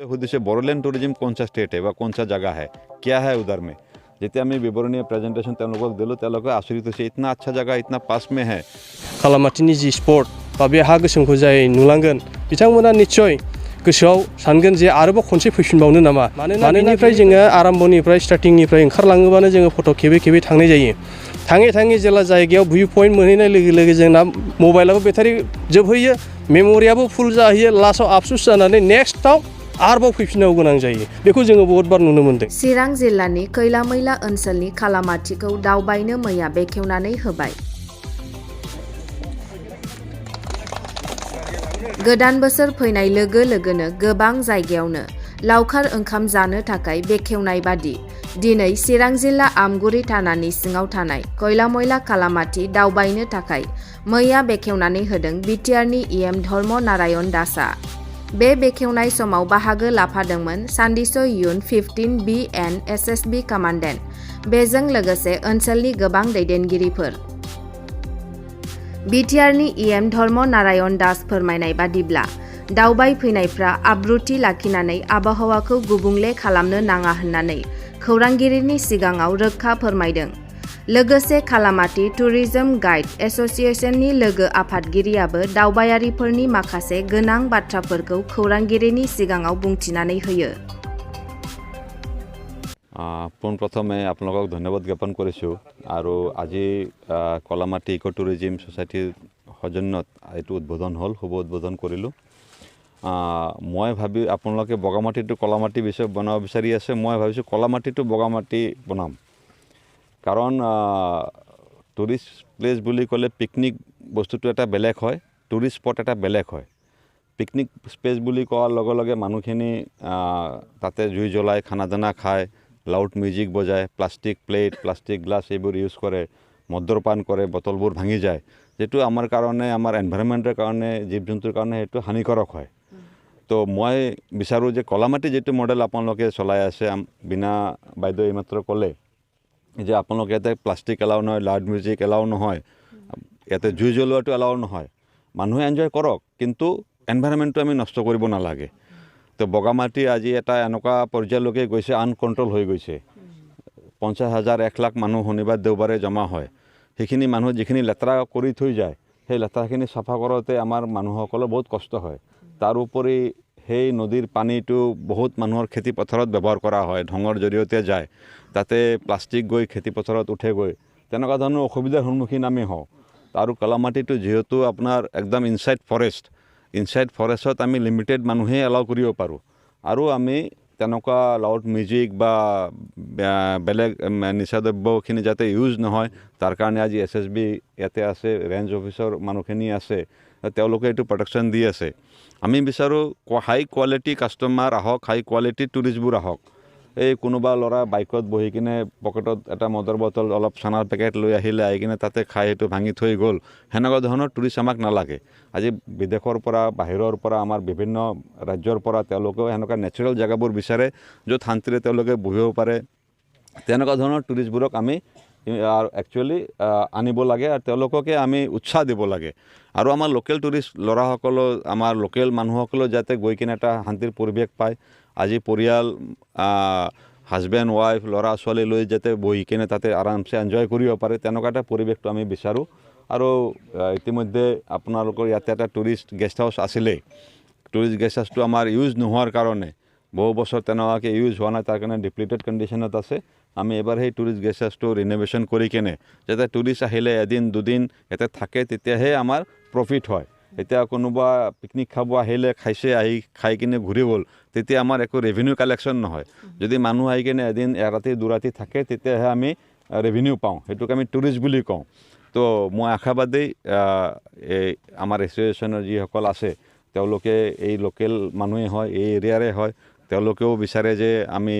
उद्देश्य बोरोलैंड टूरिज्म कौन सा स्टेट है व कौन सा जगह है क्या है उधर में जितने हमें विवरणीय प्रेजेंटेशन दिलो आश्चर्य से इतना अच्छा जगह इतना पास में है खालामाटिनि जि स्पट बा बे हा गोसोमखौ जाय नुलांगोन बिथांमोना निश्चय गोसोआव सानगोन जे आरोबाव खनसे फैफिनबावनो नामा मानोना बेनिफ्राय जोङो आराम्भनिफ्राय स्टार्टिंनिफ्राय ओंखारलाङोबानो जोङो फट' खेबै खेबै थांनाय जायो थाङै थाङै जेला जायगायाव भिउ पइन्ट मोनहैनाय लोगो लोगो जोंना मबाइलाबो बेटारि जोबहैयो मेम'रियाबो फुल जाहैयो लास्टआव आफसुस जानानै नेक्स्टआव आरोबाव फैफिननांगौ गोनां जायो बेखौ जोङो बहुत बार नुनो मोनदों। चिरां जिल्लानि खैला-मैला ओनसोलनि खालामाथिखौ दावबायनो मैया बेखेवनानै होबाय। गोदान बोसोर फैनाय लोगो लोगोनो गोबां जायगायावनो लावखार ओंखाम जानो थाखाय बेखेवनाय बादि दिनै चिरां जिल्ला आमगुरि थानानि सिङाव थानाय खैला-मैला खालामाथि दावबायनो थाखाय मैया बेखेवनानै होदों बिटिआरनि इएम धर्म नारायण दासआ। बे बेखेवनाय समाव बाहागो लाफादोंमोन सान्दिसय इयुन 15 BN SSB कमान्डेन्ट बेजों लोगोसे ओनसोलनि गोबां दैदेनगिरिफोर। बिटिआरनि इएम धर्म नारायण दास फोरमायनाय बादिब्ला दावबायफैनायफ्रा आब्रुथि लाखिनानै आबहावाखौ गुबुंले खालामनो नाङा होननानै खौरांगिरिनि सिगाङाव रोखा फोरमायदों। लोगोसे खालामाथि टुरिजम गाइड एस'सिएशननि लोगो आफादगिरियाबो दावबायारिफोरनि माखासे गोनां बाथ्राफोरखौ खौरांगिरिनि सिगाङाव बुंथिनानै होयो। পোনপ্ৰথমে আপোনালোকক ধন্যবাদ জ্ঞাপন কৰিছোঁ আৰু আজি কলামাটি ইকো টুৰিজিম ছ'চাইটিৰ সৌজন্যত এইটো উদ্বোধন হ'ল শুভ উদ্বোধন কৰিলোঁ। মই ভাবি আপোনালোকে বগামাটিটো কলামাটি বিষয়ে বনাব বিচাৰি আছে মই ভাবিছোঁ কলামাটিটো বগামাটি বনাম কাৰণ টুৰিষ্ট প্লেচ বুলি ক'লে পিকনিক বস্তুটো এটা বেলেগ হয় টুৰিষ্ট স্পট এটা বেলেগ হয় পিকনিক স্পেচ বুলি কোৱাৰ লগে লগে মানুহখিনি তাতে জুই জ্বলাই খানা দানা খায় লাউড মিউজিক বজায় প্লাষ্টিক প্লেট প্লাষ্টিক গ্লাছ এইবোৰ ইউজ কৰে মদ্যপান কৰে বটলবোৰ ভাঙি যায় যেটো আমাৰ কাৰণে আমাৰ এনভাইৰনমেণ্টৰ কাৰণে জীৱ জন্তুৰ কাৰণে সেইটো হানিকাৰক হয় তো মই বিচাৰোঁ যে কলামাটি যেটো মডেল আপোনালোকে চলাই আছে বিনা বাইদেউ এইমাত্ৰ ক'লে যে আপোনালোকে ইয়াতে প্লাষ্টিক এলাও নহয় লাউড মিউজিক এলাও নহয় ইয়াতে জুই জ্বলোৱাটো এলাও নহয় মানুহে এনজয় কৰক কিন্তু এনভাইৰনমেণ্টটো আমি নষ্ট কৰিব নালাগে তো বগামাটি আজি এটা এনেকুৱা পৰ্যায়লৈকে গৈছে আনকণ্ট্ৰল হৈ গৈছে 50,000 1 লাখ মানুহ শনিবাৰ দেওবাৰে জমা হয় সেইখিনি মানুহ যিখিনি লেতেৰা কৰি থৈ যায় সেই লেতেৰাখিনি চাফা কৰোঁতে আমাৰ মানুহসকলৰ বহুত কষ্ট হয় তাৰ উপৰি সেই নদীৰ পানীটো বহুত মানুহৰ খেতি পথাৰত ব্যৱহাৰ কৰা হয় ঢঙৰ জৰিয়তে যায় তাতে প্লাষ্টিক গৈ খেতি পথাৰত উঠে গৈ তেনেকুৱা ধৰণৰ অসুবিধাৰ সন্মুখীন আমি হওঁ আৰু কলামাটিটো যেহেতু আপোনাৰ একদম ইনসাইড ফৰেষ্টত আমি লিমিটেড মানুহে এলাও কৰিব পাৰোঁ আৰু আমি তেনেকুৱা লাউড মিউজিক বা বেলেগ নিচাদ্ৰব্যখিনি যাতে ইউজ নহয় তাৰ কাৰণে আজি SSB ইয়াতে আছে ৰেঞ্জ অফিচৰ মানুহখিনি আছে তেওঁলোকে এইটো প্ৰটেকশ্যন দি আছে আমি বিচাৰোঁ হাই কোৱালিটি কাষ্টমাৰ আহক হাই কোৱালিটি টুৰিষ্টবোৰ আহক এই কোনোবা ল'ৰা বাইকত বহি কিনে পকেটত এটা মদৰ বটল অলপ চানাৰ পেকেট লৈ আহিলে আহি কিনে তাতে খাই সেইটো ভাঙি থৈ গ'ল সেনেকুৱা ধৰণৰ টুৰিষ্ট আমাক নালাগে আজি বিদেশৰ পৰা বাহিৰৰ পৰা আমাৰ বিভিন্ন ৰাজ্যৰ পৰা তেওঁলোকেও সেনেকুৱা নেচাৰেল জেগাবোৰ বিচাৰে য'ত শান্তিৰে তেওঁলোকে বহিব পাৰে তেনেকুৱা ধৰণৰ টুৰিষ্টবোৰক আমি একচুৱেলি আনিব লাগে আৰু তেওঁলোককে আমি উৎসাহ দিব লাগে আৰু আমাৰ লোকেল টুৰিষ্ট ল'ৰাসকলৰ আমাৰ লোকেল মানুহসকলেও যাতে গৈ কিনে এটা শান্তিৰ পৰিৱেশ পায় আজি পৰিয়াল হাজবেণ্ড ৱাইফ ল'ৰা ছোৱালী লৈ যাতে বহি কিনে তাতে আৰামছে এনজয় কৰিব পাৰে তেনেকুৱা এটা পৰিৱেশটো আমি বিচাৰোঁ আৰু ইতিমধ্যে আপোনালোকৰ ইয়াতে এটা টুৰিষ্ট গেষ্ট হাউচ আছিলেই টুৰিষ্ট গেষ্ট হাউচটো আমাৰ ইউজ নোহোৱাৰ কাৰণে বহু বছৰ তেনেকুৱাকৈ ইউজ হোৱা নাই তাৰ কাৰণে ডিপ্লিটেড কণ্ডিশ্যনত আছে আমি এবাৰ সেই টুৰিষ্ট গেষ্ট হাউচটো ৰিন'ভেশ্যন কৰি কিনে যাতে টুৰিষ্ট আহিলে এদিন দুদিন ইয়াতে থাকে তেতিয়াহে আমাৰ প্ৰফিট হয় এতিয়া কোনোবা পিকনিক খাব আহিলে খাইছে আহি খাই কিনে ঘূৰি গ'ল তেতিয়া আমাৰ একো ৰেভিনিউ কালেকশ্যন নহয় যদি মানুহ আহি কিনে এদিন এৰাতি দুৰাতি থাকে তেতিয়াহে আমি ৰেভিনিউ পাওঁ সেইটোক আমি টুৰিষ্ট বুলি কওঁ তো মই আশাবাদী এই আমাৰ এছ'চিয়েশ্যনৰ যিসকল আছে তেওঁলোকে এই লোকেল মানুহে হয় এই এৰিয়াৰে হয় তেওঁলোকেও বিচাৰে যে আমি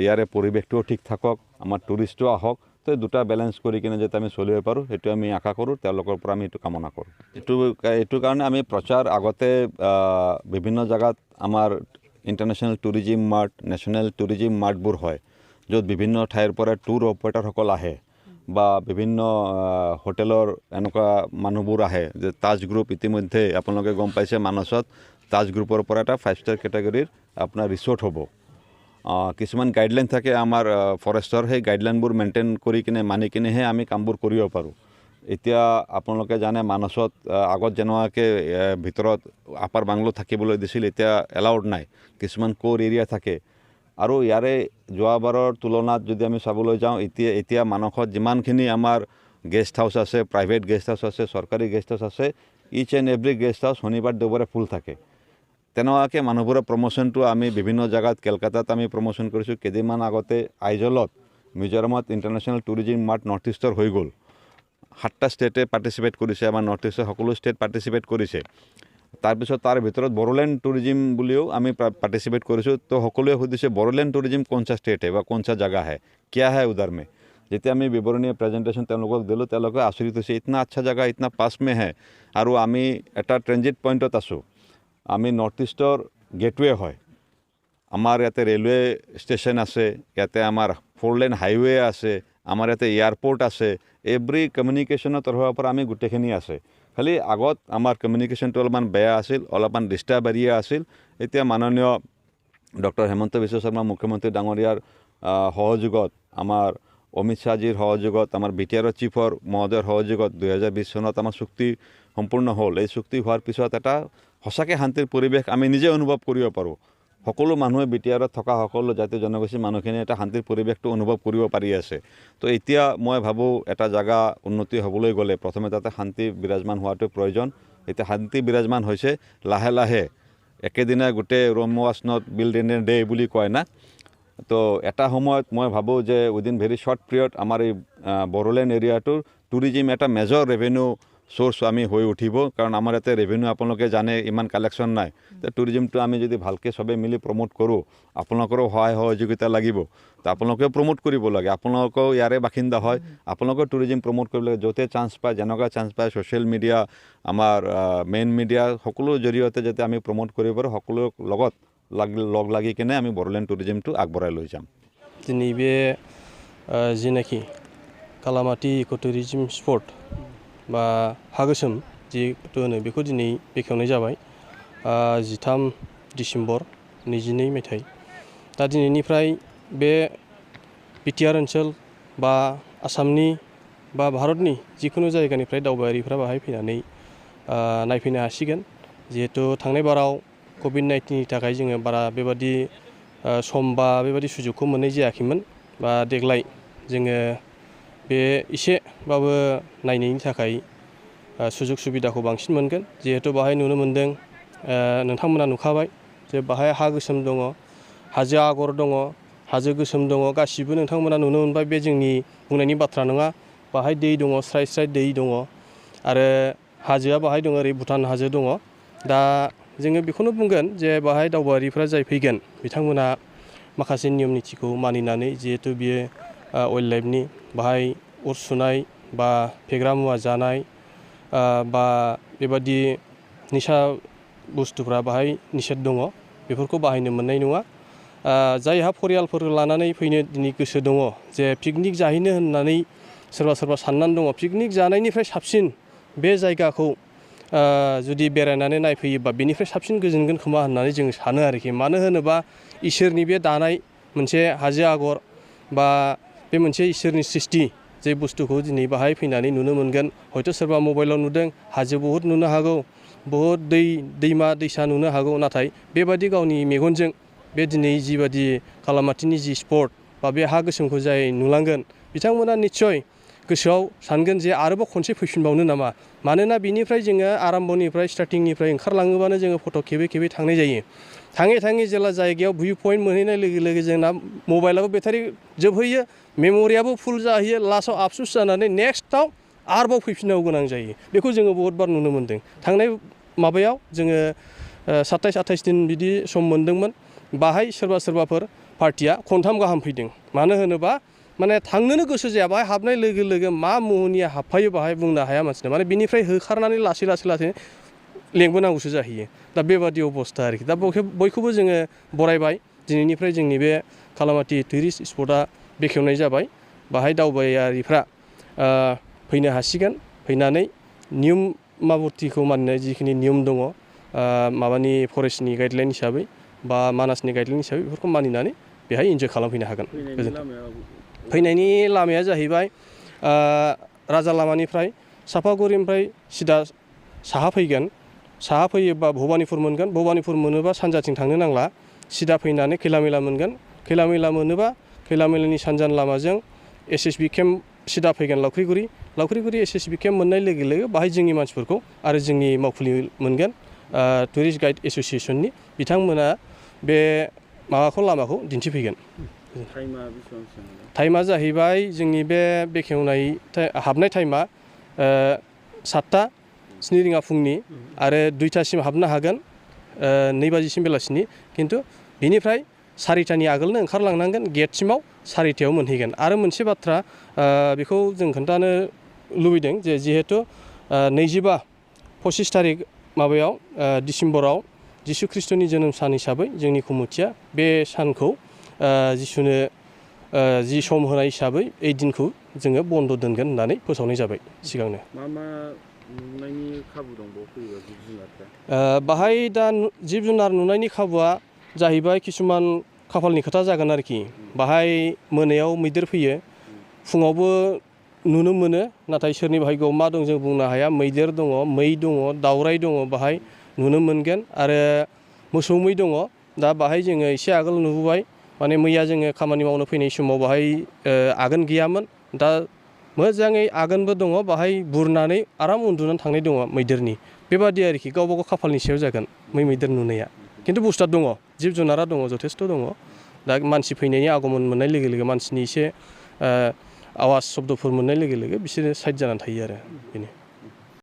ইয়াৰে পৰিৱেশটোও ঠিক থাকক আমাৰ টুৰিষ্টো আহক তো দুটা বেলেঞ্চ কৰি কিনে যাতে আমি চলিব পাৰোঁ সেইটো আমি আশা কৰোঁ তেওঁলোকৰ পৰা আমি এইটো কামনা কৰোঁ এইটো কাৰণে আমি প্ৰচাৰ আগতে বিভিন্ন জেগাত আমাৰ international tourism mart national tourism মাৰ্টবোৰ হয় য'ত বিভিন্ন ঠাইৰ পৰা টুৰ অপাৰেটৰসকল আহে বা বিভিন্ন হোটেলৰ এনেকুৱা মানুহবোৰ আহে যে তাজ গ্ৰুপ ইতিমধ্যে আপোনালোকে গম পাইছে মানসত তাজ গ্ৰুপৰ পৰা এটা 5 ষ্টাৰ কেটেগৰীৰ আপোনাৰ ৰিচৰ্ট হ'ব কিছুমান গাইডলাইন থাকে আমাৰ ফৰেষ্টৰ সেই গাইডলাইনবোৰ মেইনটেইন কৰি কিনে মানি কিনেহে আমি কামবোৰ কৰিব পাৰোঁ এতিয়া আপোনালোকে জানে মানসত আগত যেনেকুৱাকৈ ভিতৰত আপাৰ বাংলো থাকিবলৈ দিছিল এতিয়া এলাউড নাই কিছুমান কোৰ এৰিয়া থাকে আৰু ইয়াৰে যোৱাবাৰৰ তুলনাত যদি আমি চাবলৈ যাওঁ এতিয়া মানসত যিমানখিনি আমাৰ গেষ্ট হাউচ আছে প্ৰাইভেট গেষ্ট হাউচ আছে চৰকাৰী গেষ্ট হাউচ আছে ইচ এণ্ড এভৰি গেষ্ট হাউচ শনিবাৰ দেওবাৰে ফুল থাকে তেনেকুৱাকৈ মানুহবোৰৰ প্ৰমোশ্যনটো আমি বিভিন্ন জেগাত কেলকাতাত আমি প্ৰমোশ্যন কৰিছোঁ কেইদিনমান আগতে আইজলত মিজোৰামত ইণ্টাৰনেশ্যনেল টুৰিজিম মাৰ্ট নৰ্থ ইষ্টৰ হৈ গ'ল 7টা ষ্টেটে পাৰ্টিচিপেট কৰিছে আমাৰ নৰ্থ ইষ্টৰ সকলো ষ্টেট পাৰ্টিচিপেট কৰিছে তাৰপিছত তাৰ ভিতৰত বড়োলেণ্ড টুৰিজিম বুলিও আমি পাৰ্টিচিপেট কৰিছোঁ তো সকলোৱে সুধিছে বড়োলেণ্ড টুৰিজিম কোনচা ষ্টেট হে বা কোনচা জেগা হে কিয়া হে উধাৰ মে যেতিয়া আমি বিৱৰণী প্ৰেজেণ্টেশ্যন তেওঁলোকক দিলোঁ তেওঁলোকে আচৰিত হৈছে ইতনা আচ্ছা জেগা ইতনা পাছ মে হে আৰু আমি এটা ট্ৰেনজিট পইণ্টত আছোঁ আমি নৰ্থ ইষ্টৰ গেটৱে হয় আমাৰ ইয়াতে ৰেলৱে ষ্টেচন আছে ইয়াতে আমাৰ 4-লেন হাইৱে আছে আমাৰ ইয়াতে এয়াৰপৰ্ট আছে এভৰি কমিউনিকেশ্যনৰ তৰফৰ পৰা আমি গোটেইখিনি আছে খালি আগত আমাৰ কমিউনিকেশ্যনটো অলপমান বেয়া আছিল অলপমান ডিষ্টাৰ্ব এৰিয়া আছিল এতিয়া মাননীয় ডক্টৰ হেমন্ত বিশ্ব শৰ্মা মুখ্যমন্ত্ৰী ডাঙৰীয়াৰ সহযোগত আমাৰ অমিত শ্বাহজীৰ সহযোগত আমাৰ বিটিআৰৰ চিফৰ মহোদয়ৰ সহযোগত 2020 চনত আমাৰ চুক্তি সম্পূৰ্ণ হ'ল এই চুক্তি হোৱাৰ পিছত এটা সঁচাকৈ শান্তিৰ পৰিৱেশ আমি নিজে অনুভৱ কৰিব পাৰোঁ সকলো মানুহে বিটিআৰত থকা সকলো জাতীয় জনগোষ্ঠীৰ মানুহখিনি এটা শান্তিৰ পৰিৱেশটো অনুভৱ কৰিব পাৰি আছে তো এতিয়া মই ভাবোঁ এটা জেগা উন্নতি হ'বলৈ গ'লে প্ৰথমে তাতে শান্তি বিৰাজমান হোৱাটো প্ৰয়োজন এতিয়া শান্তি বিৰাজমান হৈছে লাহে লাহে একেদিনাই গোটেই Rome was not built in a day বুলি কয় না তো এটা সময়ত মই ভাবোঁ যে উইদিন ভেৰি শ্বৰ্ট পিৰিয়ড আমাৰ এই বড়োলেণ্ড এৰিয়াটোৰ টুৰিজিম এটা মেজৰ ৰেভিনিউ সোৰ্স আমি হৈ উঠিব কাৰণ আমাৰ ইয়াতে ৰেভিনিউ আপোনালোকে জানে ইমান কালেকশ্যন নাই তো টুৰিজিমটো আমি যদি ভালকৈ সবে মিলি প্ৰমোট কৰোঁ আপোনালোকৰো সহায় সহযোগিতা লাগিব তো আপোনালোকেও প্ৰমোট কৰিব লাগে আপোনালোকেও ইয়াৰে বাসিন্দা হয় আপোনালোকেও টুৰিজিম প্ৰমোট কৰিব লাগে য'তে চান্স পায় যেনেকুৱা চান্স পায় ছ'চিয়েল মিডিয়া আমাৰ মেইন মিডিয়া সকলো জৰিয়তে যাতে আমি প্ৰমোট কৰিব পাৰোঁ সকলো লগত লগ লাগি কিনে আমি বড়োলেণ্ড টুৰিজিমটো আগবঢ়াই লৈ যাম दिनै बे जिनाखि कालामाटी इक' टुरिजिम स्पट बा हा गोसोम जिहेतु होनो बेखौ दिनै बेखेवनाय जाबाय 13 डिसेम्बर 22 मायथाइ दा दिनैनिफ्राय बे बिटिआर ओनसोल बा आसामनि बा भारतनि जिखुनु जायगानिफ्राय दावबायारिफ्रा बाहाय फैनानै नायफैनो हासिगोन जिहेतु थांनाय बाराव COVID-19 नि थाखाय जोङो बारा बेबादि सम बा बेबादि सुजुगखौ मोननाय जायाखैमोन बा देग्लाय जोङो बे इसेबाबो नायनायनि थाखाय सुजुग सुबिदाखौ बांसिन मोनगोन जिहेतु बाहाय नुनो मोनदों नोंथांमोना नुखाबाय जे बाहाय हा गोसोम दङ हाजो आगर दङ हाजो गोसोम दङ गासिबो नोंथांमोना नुनो मोनबाय बे जोंनि बुंनायनि बाथ्रा नङा बाहाय दै दङ स्राय स्राय दै दङ आरो हाजोआ बाहाय दङ ओरै भुटान हाजो दङ दा जोङो बेखौनो बुंगोन जे बाहाय दावबायारिफ्रा जाय फैगोन बिथांमोना माखासे नियम निथिखौ मानिनानै जिहेतु बियो वाइल्ड लाइफनि बाहाय अर सुनाय बा फेग्रा मुवा जानाय बा बेबादि निसा बुस्थुफ्रा बाहाय निषेध दङ बेफोरखौ बाहायनो मोननाय नङा जायहा फरियालफोर लानानै फैनो दिनै गोसो दङ जे पिकनिक जाहैनो होननानै सोरबा सोरबा साननानै दङ पिकनिक जानायनिफ्राय साबसिन बे जायगाखौ जुदि बेरायनानै नायफैयोबा बेनिफ्राय साबसिन गोजोनगोन खोमा होननानै जों सानो आरोखि मानो होनोबा इसोरनि बे दानाय मोनसे हाजो आगर बा बे मोनसे इसोरनि सृष्टि जे बुस्थुखौ दिनै बाहाय फैनानै नुनो मोनगोन हयथ' सोरबा मबाइलाव नुदों हाजो बहुद नुनो हागौ बहुद दैमा दैसा नुनो हागौ नाथाय बेबादि गावनि मेगनजों बे दिनै जिबादि कालामाटीनि जि स्पट बा बे हा गोसोमखौ जाय नुलांगोन बिथांमोना निस्सय गोसोआव सानगोन जे आरोबाव खनसे फैफिनबावनो नामा मानोना बिनिफ्राय जोङो आराम्भनिफ्राय स्टार्टिंनिफ्राय ओंखारलाङोबानो जोङो फट' खेबै खेबै थांनाय जायो थाङै थाङै जेला जायगायाव भिउ पइन्ट मोनहैनाय लोगो लोगो जोंना मबाइलाबो बेटारि जोबहैयो मेम'रियाबो फुल जाहैयो लास्टआव आफसुस जानानै नेक्स्टआव आरोबाव फैफिननांगौ गोनां जायो बेखौ जोङो बहुद बार नुनो मोन्दों थांनाय माबायाव जोङो 27-28 दिन बिदि सम मोन्दोंमोन बाहाय सोरबाफोर पार्टिया खनथाम गाहाम फैदों मानो होनोबा माने थांनोनो गोसो जाया बाहाय हाबनाय लोगो लोगो मा मुहिनिया हाबफायो बाहाय बुंनो हाया मानसिना माने बिनिफ्राय होखारनानै लासै लेंबोनांगौसो जाहैयो दा बेबादि अबस्था आरोखि दा बयखौबो जोङो बरायबाय दिनैनिफ्राय जोंनि बे कालामाटी टुरिस्ट स्पटआ बेखेवनाय जाबाय बाहाय दावबायारिफ्रा फैनो हासिगोन फैनानै नियमाबर्तिखौ मानिनाय जिखिनि नियम दङ माबानि फरेस्टनि गाइडलाइन हिसाबै बा मानासनि गाइडलाइन हिसाबै बेफोरखौ मानिनानै बेहाय इन्जय खालामफैनो हागोन। फैनायनि लामायाव फैनायनि लामाया जाहैबाय राजा लामानिफ्राय सापागुरिनिफ्राय सिदा साहा फैगोन। साहा फैयोबा भबानिपुर मोनगोन। भबानिपुर मोनोबा सानजाथिं थांनो नांला, सिदा फैनानै खैलामैला मोनगोन। खैलामैला मोनोबा खैलामैलानि सानजानि लामाजों SSB केम्प सिदा फैगोन लावख्रिगुरि। लावख्रिगुरि SSB केम्प मोननाय लोगो लोगो बाहाय जोंनि मानसिफोरखौ आरो जोंनि मावखुलि मोनगोन टुरिस्ट गाइड एस'सियेसननि बिथांमोना बे माबाखौ लामाखौ दिन्थिफैगोन। टाइमा बेसेबांसो? टाइमा जाहैबाय जोंनि बे बेखेवनाय हाबनाय टाइमा 7टा 7 रिंगा फुंनि आरो 2टासिम हाबनो हागोन 2 बाजिसिम बेलासिनि। खिन्थु बिनिफ्राय 4टानि आगोलनो ओंखारलांनांगोन, गेटसिमाव 4टायाव मोनहैगोन। आरो मोनसे बाथ्रा बेखौ जों खोन्थानो लुबैदों जे जिहेथु 25 थारिख माबायाव डिसेम्बराव जिशु ख्रिस्ट'नि जोनोम सान हिसाबै जोंनि कमिटिया बे सानखौ जिशुनो जि सम होनाय हिसाबै ओइ दिनखौ जोङो बन्द' दोनगोन होननानै फोसावनाय जाबाय सिगांनो। मा नुनायनि खाबु दंबावो फैयोबा जिब जुनारफ्रा? बाहाय दा जिब जुनार नुनायनि खाबुआ जाहैबाय किसुमान खाफालनि खोथा जागोन आरोखि। बाहाय मोनायाव मैदेर फैयो, फुङावबो नुनो मोनो, नाथाय सोरनि भाग्यआव मा दं जों बुंनो हाया। मैदेर दङ, मै दङ, दावराइ दङ, बाहाय नुनो मोनगोन। आरो मोसौ मै दङ। दा बाहाय जोङो एसे आगोल नुबोबाय, माने मैया जोङो खामानि मावनो फैनाय समाव बाहाय आगान गैयामोन। दा मोजाङै आगानबो दङ, बाहाय बुरनानै आराम उन्दुनानै थांनाय दङ मैदेरनि। बेबादि आरोखि गावबा गाव खाफालनि सायाव जागोन मैदेर नुनाया। खिन्थु बुस्थुआ दङ, जिब जुनारा दङ, जथेस्थ' दङ। दा मानसि फैनायनि आगमन मोननाय लोगो लोगो मानसिनि एसे आवाज शब्दफोर मोननाय लोगो लोगो बिसोरो साइड जानानै थायो आरो बेनो।